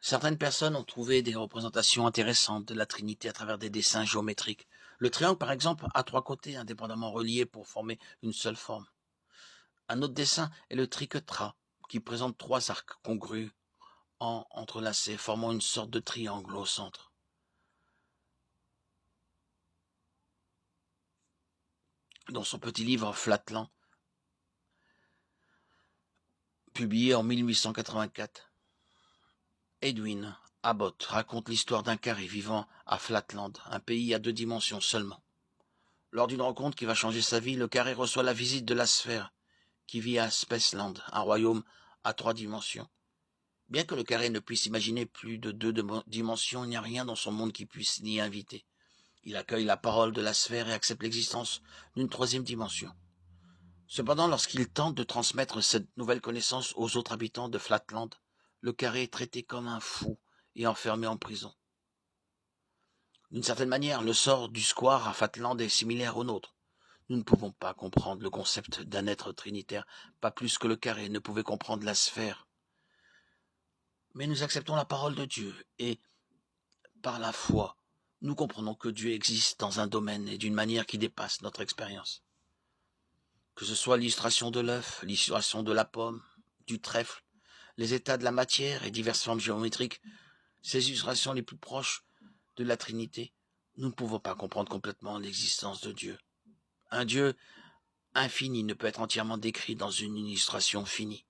Certaines personnes ont trouvé des représentations intéressantes de la Trinité à travers des dessins géométriques. Le triangle, par exemple, a trois côtés indépendamment reliés pour former une seule forme. Un autre dessin est le triquetra, qui présente trois arcs congrus entrelacés, formant une sorte de triangle au centre. Dans son petit livre Flatland, publié en 1884, Edwin Abbott raconte l'histoire d'un carré vivant à Flatland, un pays à deux dimensions seulement. Lors d'une rencontre qui va changer sa vie, le carré reçoit la visite de la sphère, qui vit à Spaceland, un royaume à trois dimensions. Bien que le carré ne puisse imaginer plus de deux dimensions, il n'y a rien dans son monde qui puisse l'y inviter. Il accueille la parole de la sphère et accepte l'existence d'une troisième dimension. Cependant, lorsqu'il tente de transmettre cette nouvelle connaissance aux autres habitants de Flatland, le carré est traité comme un fou et enfermé en prison. D'une certaine manière, le sort du square à Flatland est similaire au nôtre. Nous ne pouvons pas comprendre le concept d'un être trinitaire, pas plus que le carré ne pouvait comprendre la sphère. Mais nous acceptons la parole de Dieu et, par la foi, nous comprenons que Dieu existe dans un domaine et d'une manière qui dépasse notre expérience. Que ce soit l'illustration de l'œuf, l'illustration de la pomme, du trèfle, les états de la matière et diverses formes géométriques, ces illustrations les plus proches de la Trinité, nous ne pouvons pas comprendre complètement l'existence de Dieu. Un Dieu infini ne peut être entièrement décrit dans une illustration finie.